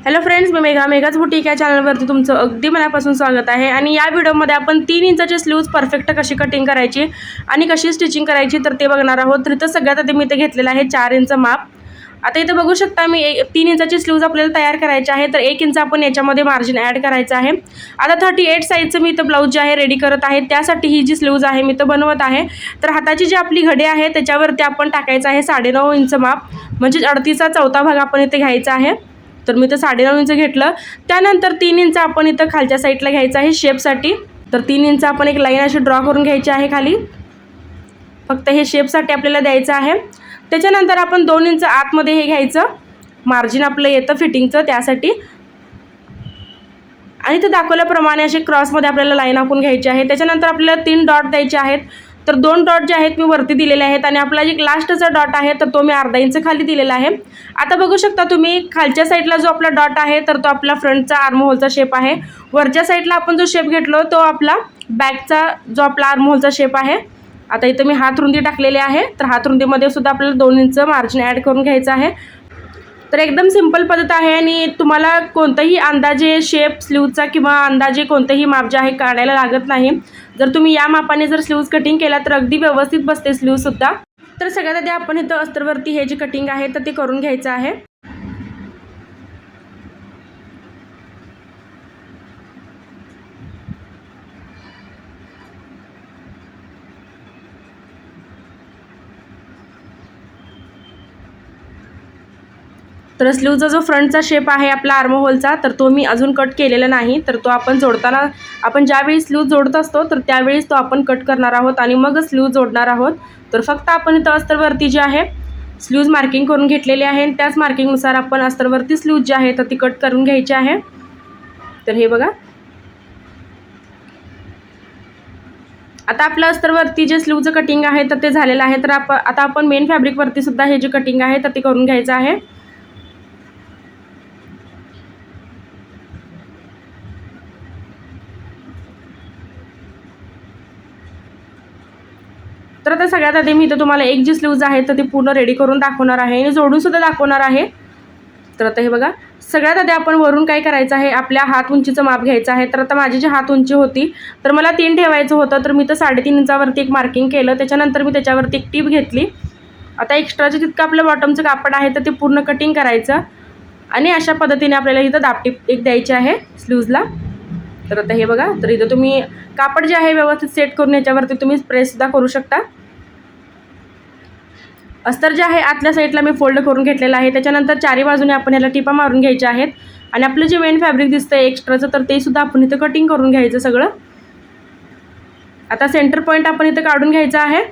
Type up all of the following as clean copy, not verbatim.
Hello friends, मी मेघाच boutique या चॅनलवरती तुमचं अगदी मनापासून स्वागत आहे। आणि या व्हिडिओमध्ये आपण 3 इंचाची स्लीव्ज परफेक्ट कशी कटिंग करायची आणि कशी स्टिचिंग करायची तर ते बघणार आहोत। तर इथं सगळ्यात आधी मी इथे घेतलेलं आहे 4 इंच माप। आता इथे बघू शकता मी 3 इंचाची स्लीव्ज आपल्याला तयार करायची आहे, तर 1 इंच आपण याच्यामध्ये मार्जिन ॲड करायचं आहे। आता 38 साईजचं मी इथं ब्लाऊज जे आहे रेडी करत आहे, त्यासाठी ही जी स्लीव्ज आहे मी इथं बनवत आहे। तर हाताची जी आपली घडी आहे त्याच्यावरती आपण टाकायचं आहे 9.5 इंच माप, म्हणजे 38चा चौथा भाग आपण इथे घ्यायचा आहे। तर मी इथं 9.5 इंच घेतलं। त्यानंतर 3 इंच आपण इथं खालच्या साईडला घ्यायचं आहे शेपसाठी। तर 3 इंच आपण एक लाईन अशी ड्रॉ करून घ्यायची आहे खाली, फक्त हे शेपसाठी आपल्याला द्यायचं आहे। त्याच्यानंतर आपण 2 इंच आतमध्ये हे घ्यायचं, मार्जिन आपलं येतं फिटिंगचं त्यासाठी। आणि ते दाखवल्याप्रमाणे अशी क्रॉसमध्ये आपल्याला लाईन आखून घ्यायची आहे। त्याच्यानंतर आपल्याला 3 डॉट द्यायचे आहेत। तर 2 डॉट जे आहेत मी वरती दिलेले आहेत आणि आपला जे लास्टचा डॉट आहे तर तो मी अर्धा इंच खाली दिलेला आहे। आता बघू शकता तुम्ही खालच्या साईडला जो आपला डॉट आहे तर तो आपला फ्रंटचा आर्म होलचा शेप आहे। वरच्या साईडला आपण जो शेप घेतलो तो आपला बॅकचा जो आपला आर्म होलचा शेप आहे। आता इथे मी हात रुंदी टाकलेली आहे, तर हात रुंदीमध्ये सुद्धा आपल्याला 2 इंच मार्जिन ॲड करून घ्यायचं आहे। तर एकदम सिंपल पद्धत आहे आणि तुम्हाला कोणताही अंदाजे शेप स्लीवचा किंवा अंदाजे कोणतेही माप जे आहे काढायला लागत नाही। जर तुम्ही या मापाने जर स्लीव्ज कटिंग केला तर अगदी व्यवस्थित बसते स्लीवसुद्धा। तर सगळ्यात आधी आपण इथं अस्तरवरती हे जे कटिंग आहे तर ते करून घ्यायचं आहे। तर स्लीवचा जो फ्रंटचा शेप आहे आपला आर्म होलचा तर तो मी अजून कट केलेला नाही। तर तो आपण जोडताना आपण ज्यावेळी स्लीव जोडत असतो तर त्यावेळीच तो आपण कट करणार आहोत आणि मग स्लीव जोडणार आहोत। तर फक्त आपण इथं अस्तरवरती जे आहे स्लीव्ज मार्किंग करून घेतलेली आहे आणि त्याच मार्किंगनुसार आपण अस्तरवरती स्लीव जे आहे तर ती कट करून घ्यायची आहे। तर हे बघा, आता आपलं अस्तरवरती जे स्लीवचं कटिंग आहे तर ते झालेलं आहे। तर आता आपण मेन फॅब्रिकवरती सुद्धा हे जे कटिंग आहे तर ते करून घ्यायचं आहे। तर आता सगळ्यात आधी मी इथं तुम्हाला एक जी स्लीव्ज आहे तर ती पूर्ण रेडी करून दाखवणार आहे आणि जोडून सुद्धा दाखवणार आहे। तर आता हे बघा, सगळ्यात आधी आपण वरून काय करायचं आहे, आपल्या हात उंचीचं माप घ्यायचं आहे। तर आता माझी जी हात उंची होती तर मला 3 ठेवायचं होतं, तर मी तर 3.5 इंचावरती एक मार्किंग केलं। त्याच्यानंतर मी त्याच्यावरती एक टीप घेतली। आता एक्स्ट्राचे तितकं आपलं बॉटमचं कापड आहे तर ते पूर्ण कटिंग करायचं आणि अशा पद्धतीने आपल्याला इथं दाबटीप एक द्यायची आहे स्लीव्जला। तर आता हे बघा, तर इथं तुम्ही कापड जे आहे व्यवस्थित सेट करून याच्यावरती तुम्ही प्रेससुद्धा करू शकता। अस्तर जे आहे आतल्या साईडला मी फोल्ड करून घेतलेलं आहे। त्याच्यानंतर चारी बाजूने आपण याला टिपा मारून घ्यायच्या आहेत आणि आपलं जे मेन फॅब्रिक दिसतंय एक्स्ट्राचं तर ते सुद्धा आपण इथं कटिंग करून घ्यायचं सगळं। आता सेंटर पॉईंट आपण इथं काढून घ्यायचा आहे।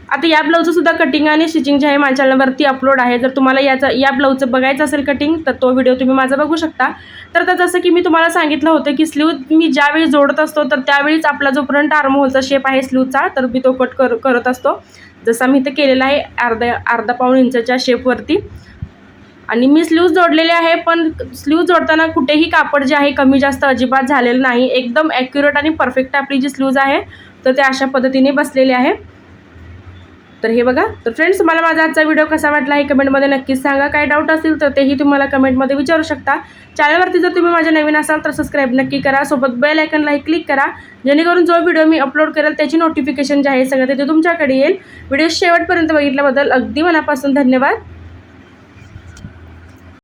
आता या ब्लाऊजचं सुद्धा कटिंग आणि स्टिचिंग जे आहे माझ्या चॅनलवरती अपलोड आहे। जर तुम्हाला या ब्लाऊजचं बघायचं असेल कटिंग तर तो व्हिडिओ तुम्ही माझा बघू शकता। तर आता जसं की मी तुम्हाला सांगितलं होतं की स्लीव मी ज्यावेळी जोडत असतो तर त्यावेळीच आपला जो फ्रंट आर्म होलचा शेप आहे स्लीवचा तर मी तो कट करत असतो, जसा मी इथं केलेला आहे अर्धा पाऊण इंचाच्या शेपवरती। आणि मी स्लीव जोडलेले आहे, पण स्लीव जोडताना कुठेही कापड जे आहे कमी जास्त अजिबात झालेलं नाही। एकदम ॲक्युरेट आणि परफेक्ट आपली जी स्लीव्ज आहे तर ते अशा पद्धतीने बसलेले आहे। तर हे बघा, तर फ्रेंड्स मला माझा आजचा व्हिडिओ कसा वाटला हे कमेंटमध्ये नक्कीच सांगा। काही डाऊट असतील तर तेही तुम्हाला कमेंटमध्ये विचारू शकता। चॅनलवरती जर तुम्ही माझ्या नवीन असाल तर सबस्क्राईब नक्की करा, सोबत बेल आयकॉनलाही क्लिक करा, जेणेकरून जो व्हिडिओ मी अपलोड करेल त्याची नोटिफिकेशन जे आहे सगळं ते तुमच्याकडे येईल। व्हिडिओ शेवटपर्यंत बघितल्याबद्दल अगदी मनापासून धन्यवाद।